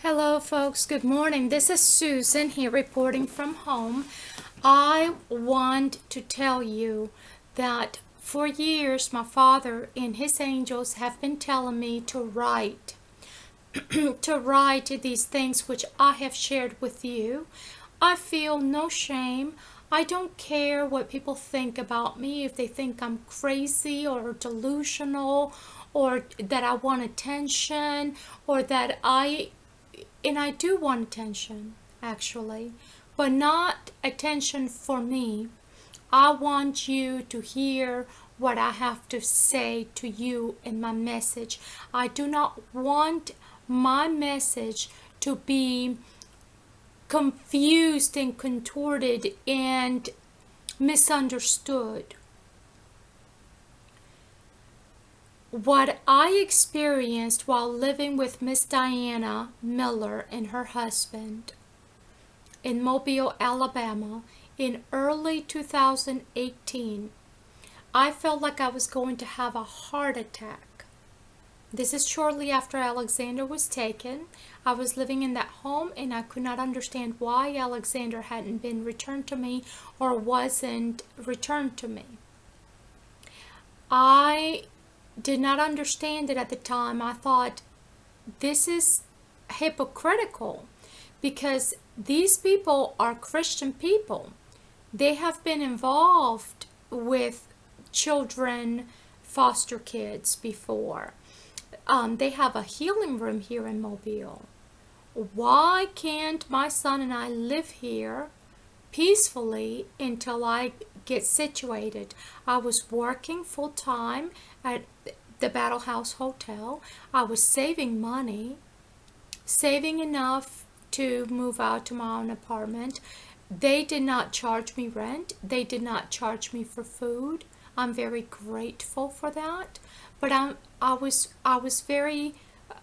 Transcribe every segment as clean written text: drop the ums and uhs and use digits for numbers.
Hello, folks. Good morning. This is Susan here reporting from home. I want to tell you that for years my father and his angels have been telling me to write, to write these things which I have shared with you. I feel no shame. I don't care what people think about me, if they think I'm crazy or delusional or that I want attention or that and I do want attention, actually, but not attention for me. I want you to hear what I have to say to you in my message. I do not want my message to be confused and contorted and misunderstood. What I experienced while living with Miss Diana Miller and her husband in Mobile, Alabama in early 2018, I felt like I was going to have a heart attack. This is shortly after Alexander was taken. I was living in that home and I could not understand why Alexander hadn't been returned to me or wasn't returned to me. I did not understand it at the time. I thought, this is hypocritical because these people are Christian people. They have been involved with children, foster kids before. They have a healing room here in Mobile. Why can't my son and I live here peacefully until I get situated? I was working full time at the Battle House Hotel. I was saving money, saving enough to move out to my own apartment. They did not charge me rent. They did not charge me for food. I'm very grateful for that. But I was very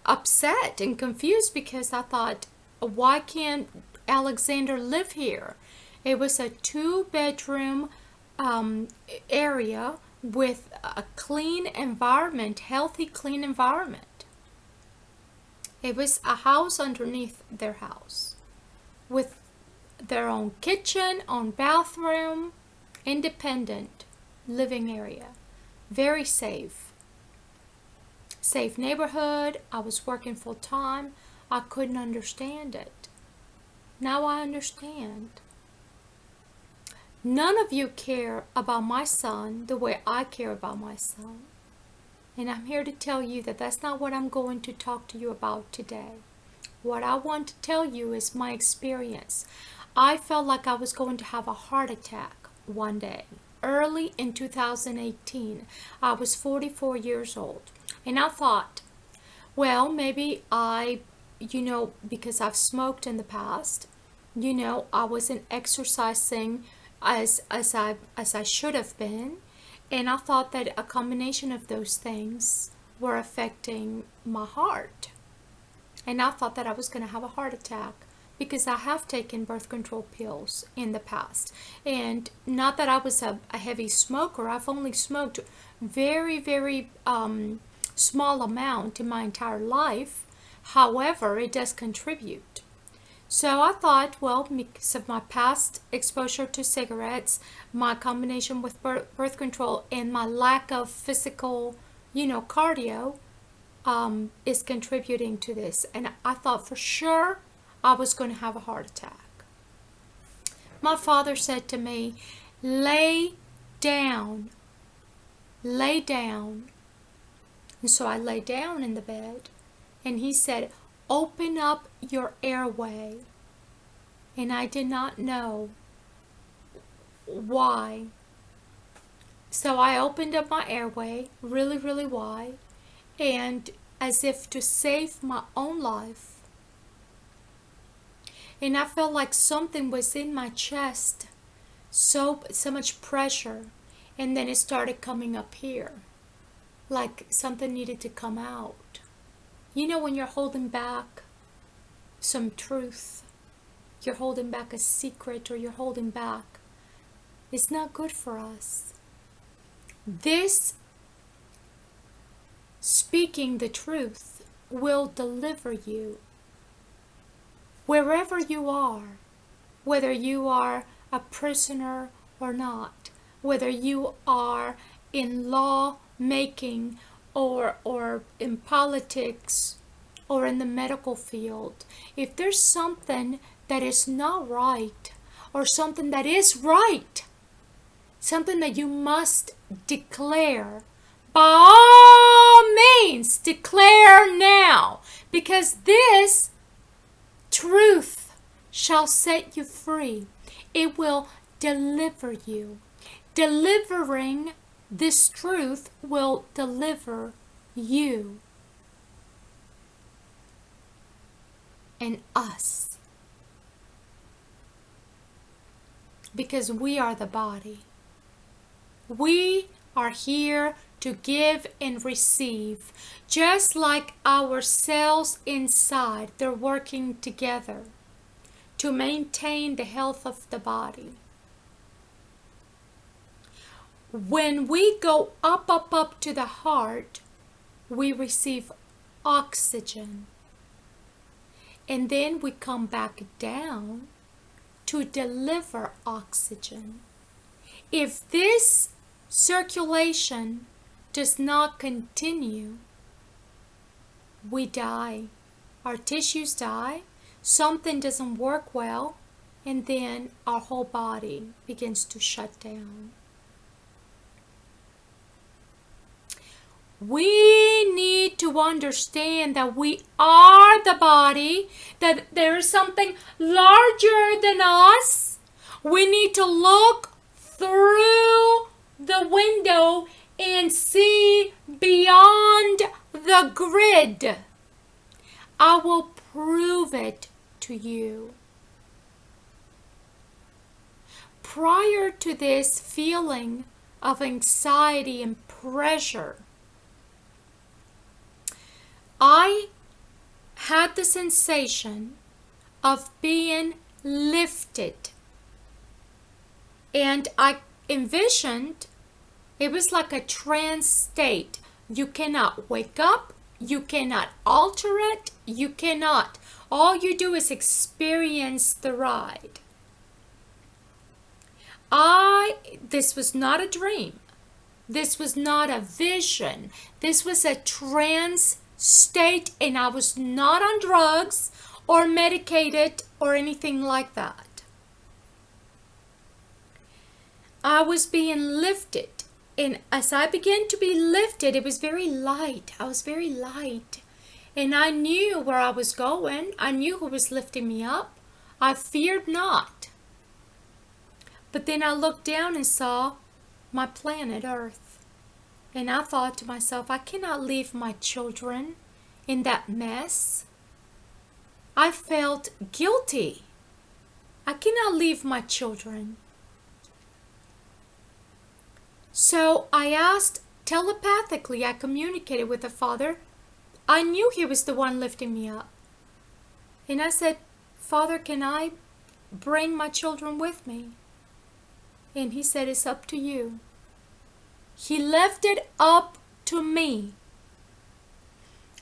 upset and confused because I thought, why can't Alexander live here? It was a 2-bedroom area with a clean environment, healthy, clean environment. It was a house underneath their house with their own kitchen, own bathroom, independent living area. Very safe. Safe neighborhood. I was working full time. I couldn't understand it. Now I understand. None of you care about my son the way I care about my son. And I'm here to tell you that that's not what I'm going to talk to you about today. What I want to tell you is my experience. I felt like I was going to have a heart attack one day. Early in 2018, I was 44 years old. And I thought, well, maybe because I've smoked in the past, I wasn't exercising as I should have been, and I thought that a combination of those things were affecting my heart, and I thought that I was going to have a heart attack because I have taken birth control pills in the past, and not that I was a heavy smoker. I've only smoked very, very small amount in my entire life. However, it does contribute. So I thought, well, because of my past exposure to cigarettes, my combination with birth control, and my lack of physical, cardio, is contributing to this. And I thought for sure I was going to have a heart attack. My father said to me, lay down, lay down. And so I lay down in the bed, and he said, open up your airway. And I did not know why. So I opened up my airway really, really wide, and as if to save my own life. And I felt like something was in my chest, so much pressure, and then it started coming up here, like something needed to come out. When you're holding back some truth, you're holding back a secret, or you're holding back, it's not good for us. This speaking the truth will deliver you. wherever you are, whether you are a prisoner or not, whether you are in law making or in politics or in the medical field. If there's something that is not right or something that is right, something that you must declare, by all means declare now, because this truth shall set you free. It will deliver you. Delivering this truth will deliver you and us, because we are the body. We are here to give and receive, just like our cells inside. They're working together to maintain the health of the body. When we go up to the heart, we receive oxygen. And then we come back down to deliver oxygen. If this circulation does not continue, we die. Our tissues die, something doesn't work well, and then our whole body begins to shut down. We need to understand that we are the body, that there is something larger than us. We need to look through the window and see beyond the grid. I will prove it to you. Prior to this feeling of anxiety and pressure, I had the sensation of being lifted. And I envisioned it was like a trance state. You cannot wake up. You cannot alter it. You cannot. All you do is experience the ride. This was not a dream. This was not a vision. This was a trance state, and I was not on drugs or medicated or anything like that. I was being lifted, and as I began to be lifted, it was very light. I was very light, and I knew where I was going. I knew who was lifting me up. I feared not. But then I looked down and saw my planet Earth. And I thought to myself, I cannot leave my children in that mess. I felt guilty. I cannot leave my children. So I asked telepathically, I communicated with the Father. I knew He was the one lifting me up. And I said, Father, can I bring my children with me? And He said, it's up to you. He left it up to me.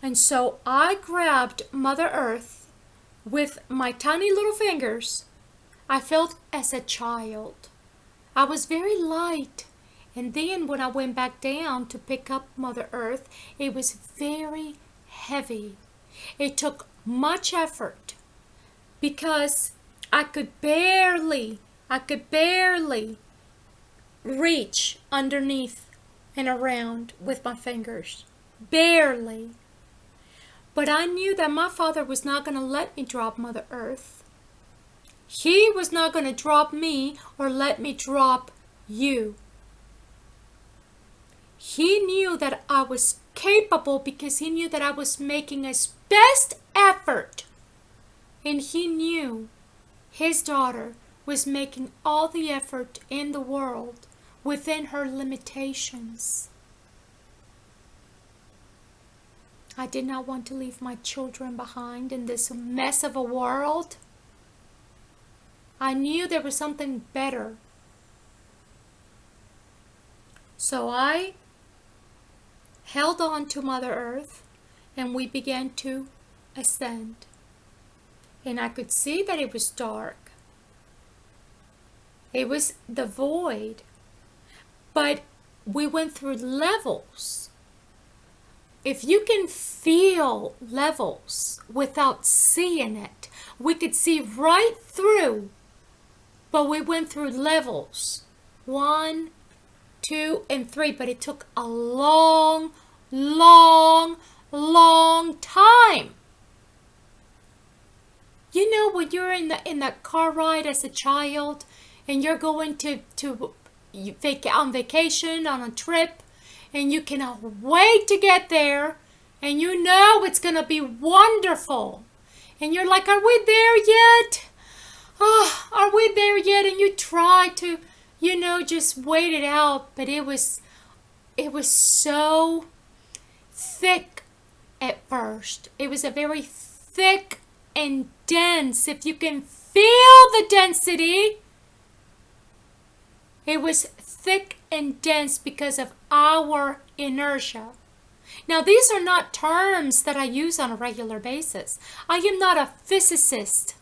And so I grabbed Mother Earth with my tiny little fingers. I felt as a child. I was very light. And then when I went back down to pick up Mother Earth, it was very heavy. It took much effort because I could barely reach underneath and around with my fingers. Barely. But I knew that my Father was not going to let me drop Mother Earth. He was not going to drop me or let me drop you. He knew that I was capable because He knew that I was making His best effort. And He knew His daughter was making all the effort in the world within her limitations. I did not want to leave my children behind in this mess of a world. I knew there was something better. So I held on to Mother Earth and we began to ascend. And I could see that it was dark. It was the void. But we went through levels. If you can feel levels without seeing it, we could see right through. But we went through levels. 1, 2, and 3. But it took a long, long, long time. You know, when you're in that car ride as a child, and you're going on vacation, on a trip, and you cannot wait to get there, and you know it's going to be wonderful. And you're like, are we there yet? Oh, are we there yet? And you try to, just wait it out. But it was so thick at first. It was a very thick and dense. If you can feel the density, it was thick and dense because of our inertia. Now, these are not terms that I use on a regular basis. I am not a physicist.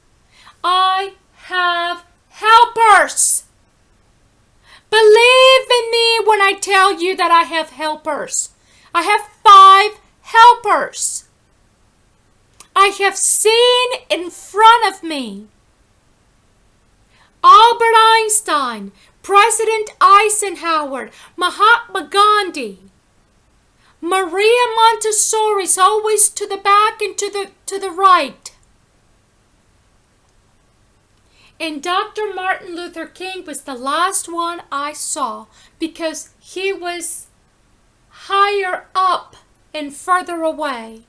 I have helpers. Believe in me when I tell you that I have helpers. I have 5 helpers. I have seen in front of me Albert Einstein, President Eisenhower, Mahatma Gandhi, Maria Montessori's always to the back and to the right. And Dr. Martin Luther King was the last one I saw because he was higher up and further away.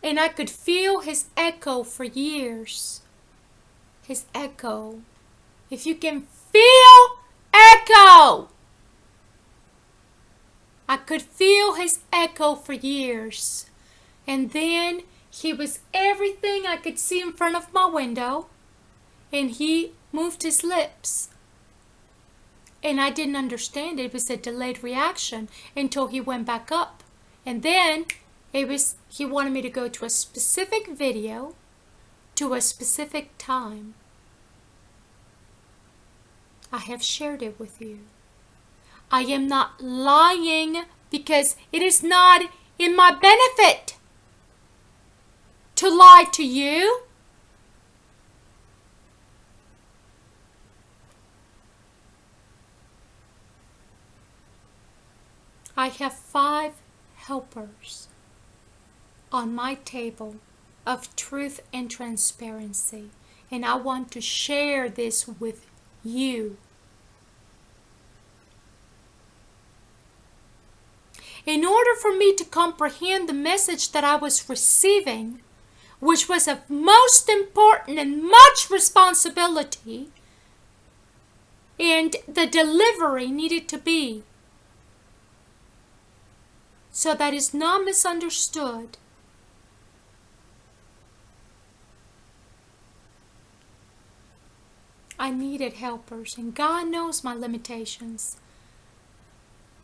And I could feel his echo for years. His echo. If you can feel echo. I could feel his echo for years. And then he was everything I could see in front of my window. And he moved his lips. And I didn't understand it. It was a delayed reaction until he went back up. And then he wanted me to go to a specific video to a specific time. I have shared it with you. I am not lying because it is not in my benefit to lie to you. I have 5 helpers on my table of truth and transparency, and I want to share this with you. In order for me to comprehend the message that I was receiving, which was of most important and much responsibility, and the delivery needed to be so that is not misunderstood. I needed helpers, and God knows my limitations.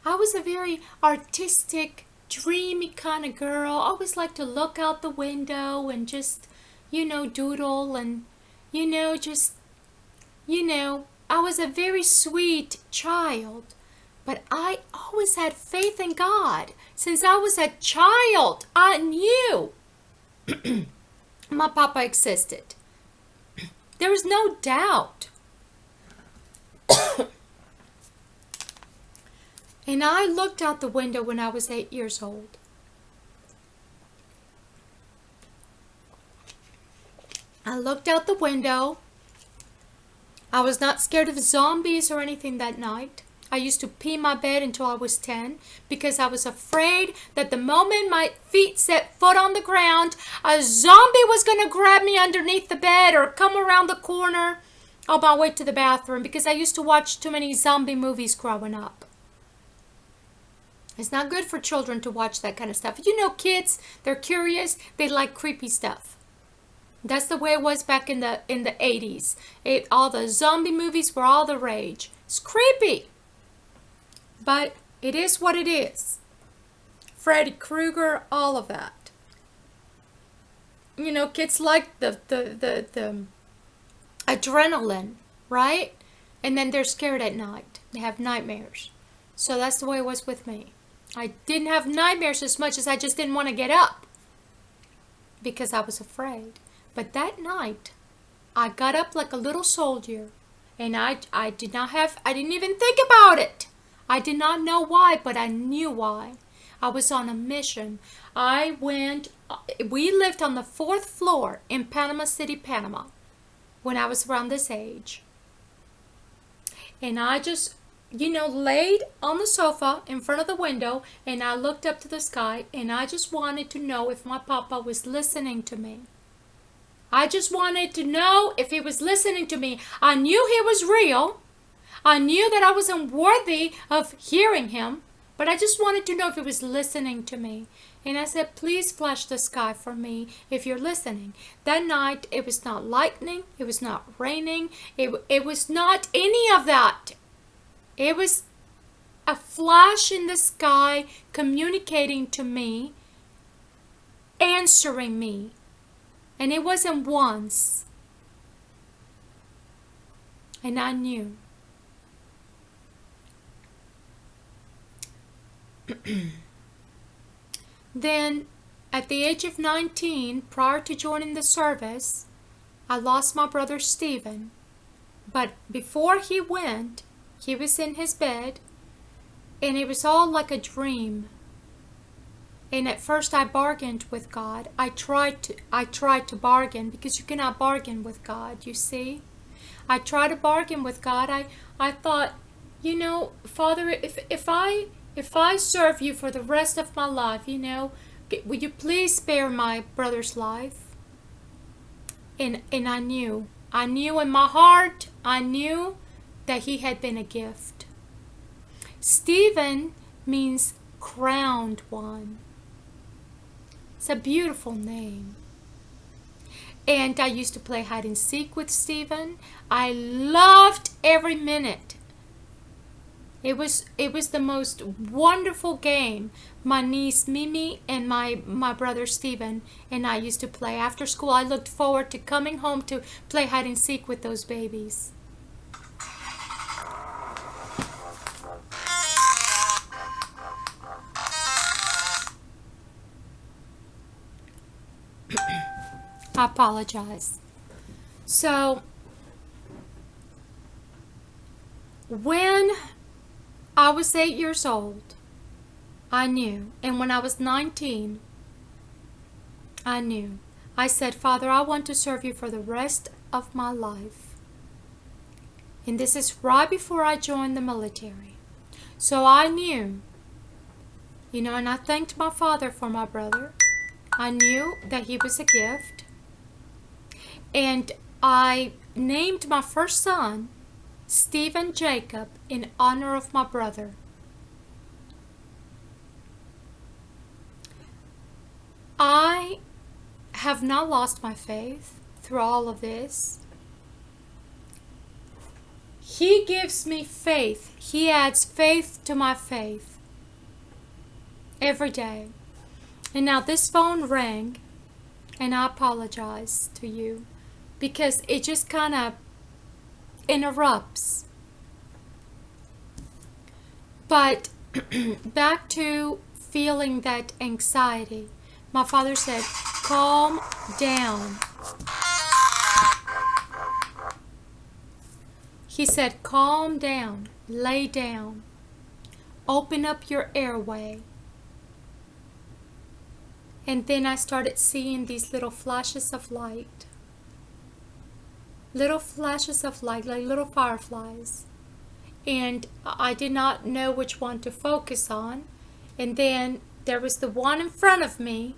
I was a very artistic, dreamy kind of girl. I always liked to look out the window and just, doodle and, I was a very sweet child. But I always had faith in God. Since I was a child, I knew my Papa existed. There was no doubt. And I looked out the window when I was 8 years old. I looked out the window. I was not scared of zombies or anything that night. I used to pee my bed until I was 10 because I was afraid that the moment my feet set foot on the ground, a zombie was going to grab me underneath the bed or come around the corner on my way to the bathroom because I used to watch too many zombie movies growing up. It's not good for children to watch that kind of stuff. Kids, they're curious. They like creepy stuff. That's the way it was back in the 80s. All the zombie movies were all the rage. It's creepy. But it is what it is. Freddy Krueger, all of that. kids like the adrenaline, right? And then they're scared at night. They have nightmares. So that's the way it was with me. I didn't have nightmares as much as I just didn't want to get up because I was afraid. But that night, I got up like a little soldier, and I didn't even think about it. I did not know why, but I knew why. I was on a mission. We lived on the 4th floor in Panama City, Panama, when I was around this age. And I just, laid on the sofa in front of the window, and I looked up to the sky, and I just wanted to know if my papa was listening to me. I just wanted to know if he was listening to me. I knew he was real. I knew that I wasn't worthy of hearing him, but I just wanted to know if he was listening to me. And I said, please flash the sky for me if you're listening. That night, it was not lightning. It was not raining. It was not any of that. It was a flash in the sky communicating to me, answering me. And it wasn't once. And I knew. Then, at the age of 19, prior to joining the service, I lost my brother Stephen. But before he went, he was in his bed, and it was all like a dream. And at first I bargained with God. I tried to bargain, because you cannot bargain with God, you see. I tried to bargain with God. I thought, Father, if I serve you for the rest of my life, will you please spare my brother's life? And I knew in my heart, I knew that he had been a gift. Stephen means crowned one. It's a beautiful name. And I used to play hide and seek with Stephen. I loved every minute. It was the most wonderful game. My niece Mimi and my brother Stephen and I used to play. After school, I looked forward to coming home to play hide and seek with those babies. I apologize. So, when I was 8 years old, I knew. And when I was 19, I knew. I said, Father, I want to serve you for the rest of my life. And this is right before I joined the military. So I knew, and I thanked my Father for my brother. I knew that he was a gift. And I named my first son Stephen Jacob in honor of my brother. I have not lost my faith through all of this. He gives me faith. He adds faith to my faith every day. And now this phone rang, and I apologize to you because it just kind of interrupts. But back to feeling that anxiety. My father said, calm down. He said, calm down, lay down, open up your airway. And then I started seeing these little flashes of light. Little flashes of light, like little fireflies. And I did not know which one to focus on. And then there was the one in front of me.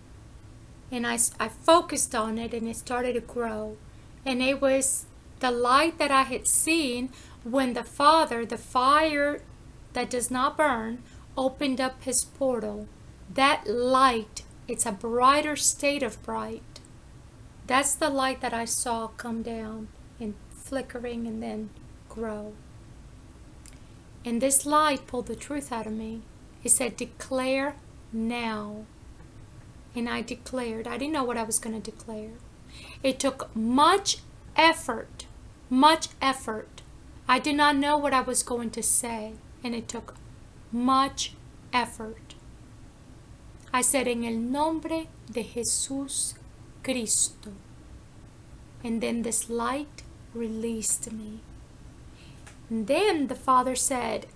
And I focused on it, and it started to grow. And it was the light that I had seen when the Father, the fire that does not burn, opened up his portal. That light, it's a brighter state of bright. That's the light that I saw come down and flickering and then grow. And this light pulled the truth out of me. It said, declare now. And I declared. I didn't know what I was going to declare. It took much effort. Much effort. I did not know what I was going to say. And it took much effort. I said, en el nombre de Jesús Cristo. And then this light released me. And then the Father said,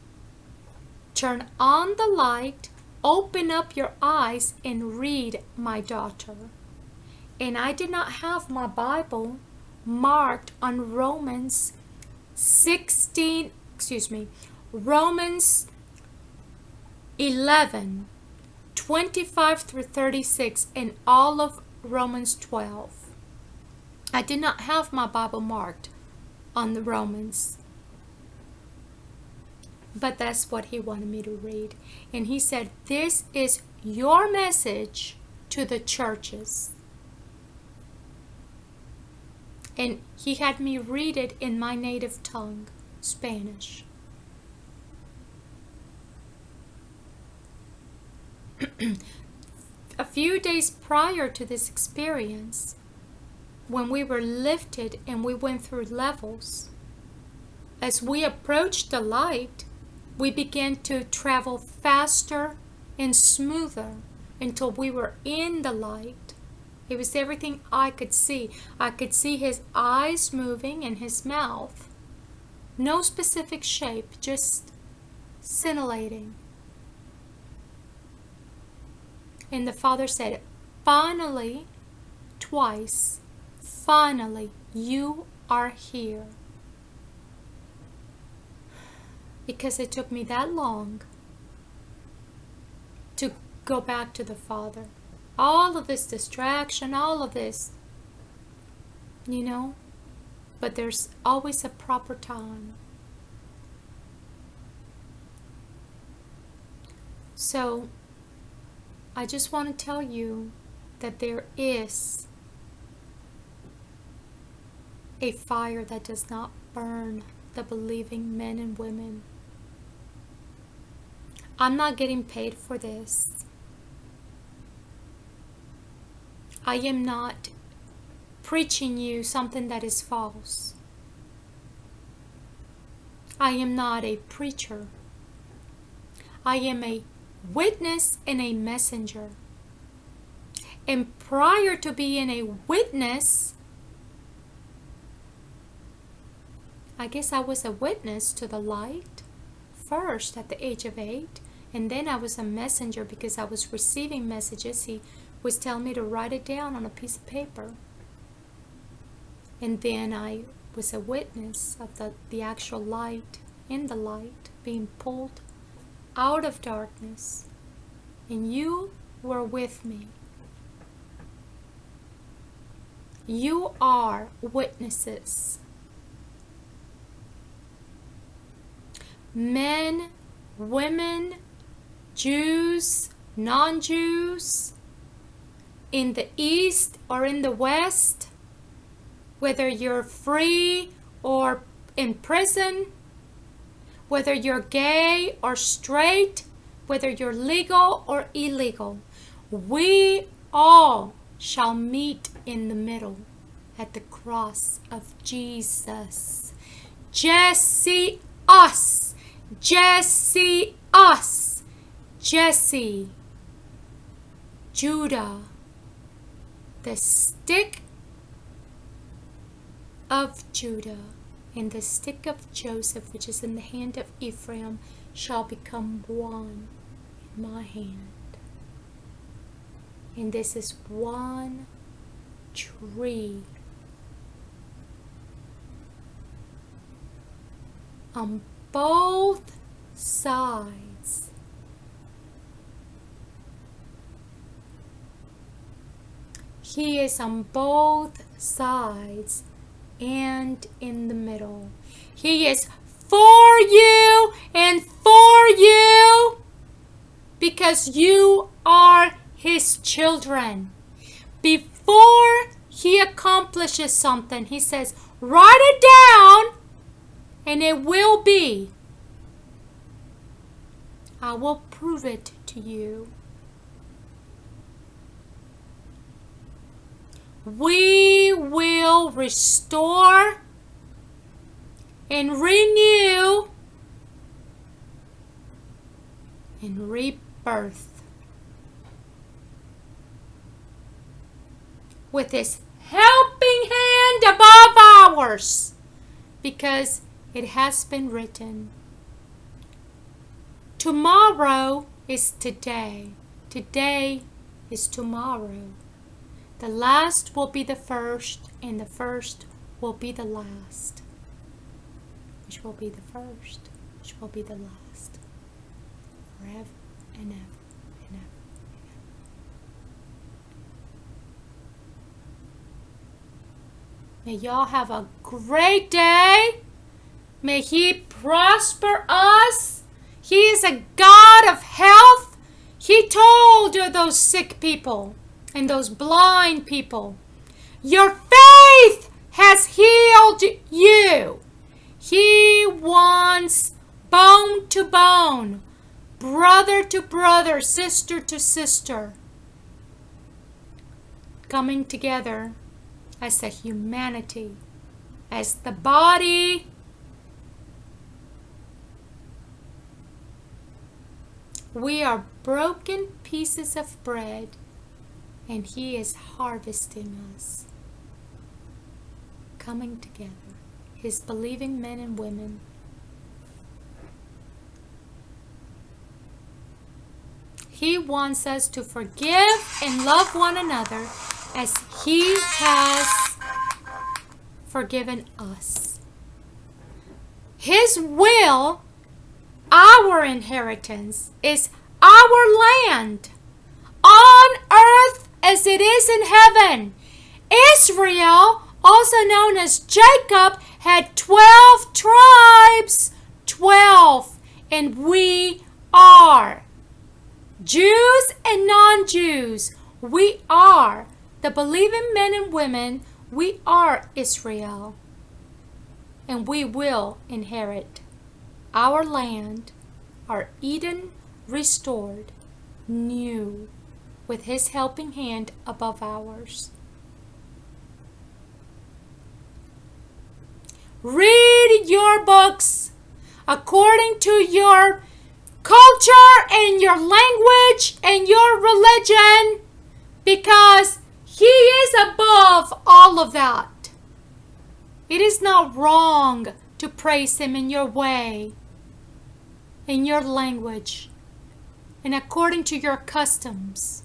turn on the light, open up your eyes, and read, my daughter. And I did not have my Bible marked on Romans 11, 25 through 36, and all of Romans 12. I did not have my Bible marked on the Romans. But that's what he wanted me to read. And he said, this is your message to the churches. And he had me read it in my native tongue, Spanish. A few days prior to this experience, when we were lifted and we went through levels, as we approached the light, we began to travel faster and smoother until we were in the light. It was everything I could see. I could see his eyes moving and his mouth. No specific shape, just scintillating. And the Father said, finally, twice, finally, you are here. Because it took me that long to go back to the Father. All of this distraction, all of this, you know, but there's always a proper time. So, I just want to tell you that there is a fire that does not burn the believing men and women. I'm not getting paid for this. I am not preaching you something that is false. I am not a preacher. I am a witness and a messenger. And prior to being a witness, I guess I was a witness to the light first at the age of 8. And then I was a messenger because I was receiving messages. He was telling me to write it down on a piece of paper. And then I was a witness of the actual light, in the light, being pulled out of darkness. And you were with me. You are witnesses. Men, women, Jews, non-Jews, in the East or in the West, whether you're free or in prison, whether you're gay or straight, whether you're legal or illegal, we all shall meet in the middle at the cross of Jesus. Jesse us, Jesse us, Jesse, Judah, the stick of Judah and the stick of Joseph, which is in the hand of Ephraim, shall become one in my hand. And this is one tree on both sides. He is on both sides and in the middle. He is for you and for you because you are His children. Before He accomplishes something, He says, write it down and it will be. I will prove it to you. we will restore and renew and rebirth with His helping hand above ours, because it has been written, tomorrow is today. Today is tomorrow. The last will be the first, and the first will be the last, which will be the first, which will be the last, forever and ever and ever. May y'all have a great day. May He prosper us. He is a God of health. He told those sick people and those blind people, your faith has healed you. He wants bone to bone, brother to brother, sister to sister, coming together as a humanity, as the body. We are broken pieces of bread, and He is harvesting us, coming together, His believing men and women. He wants us to forgive and love one another as He has forgiven us. His will, our inheritance, is our land on earth as it is in heaven. Israel, also known as Jacob, had 12 tribes. 12. And we are Jews and non-Jews. We are the believing men and women. We are Israel. And we will inherit our land, our Eden restored, new, with His helping hand above ours. Read your books according to your culture and your language and your religion, because He is above all of that. It is not wrong to praise Him in your way, in your language, and according to your customs.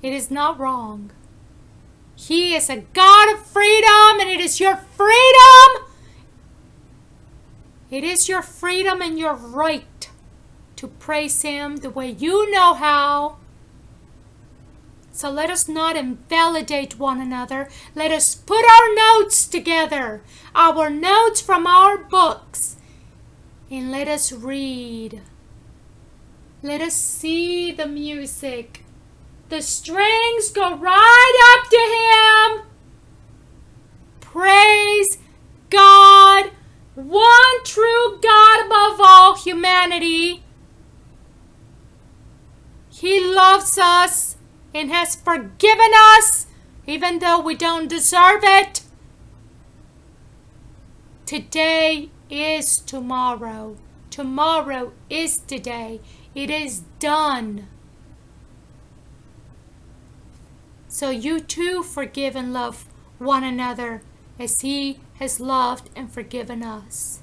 It is not wrong. He is a God of freedom, and it is your freedom. It is your freedom and your right to praise Him the way you know how. So let us not invalidate one another. Let us put our notes together, our notes from our books, and let us read. Let us see the music. The strings go right up to Him. Praise God, one true God above all humanity. He loves us and has forgiven us, even though we don't deserve it. Today is tomorrow. Tomorrow is today. It is done. So you too forgive and love one another as He has loved and forgiven us.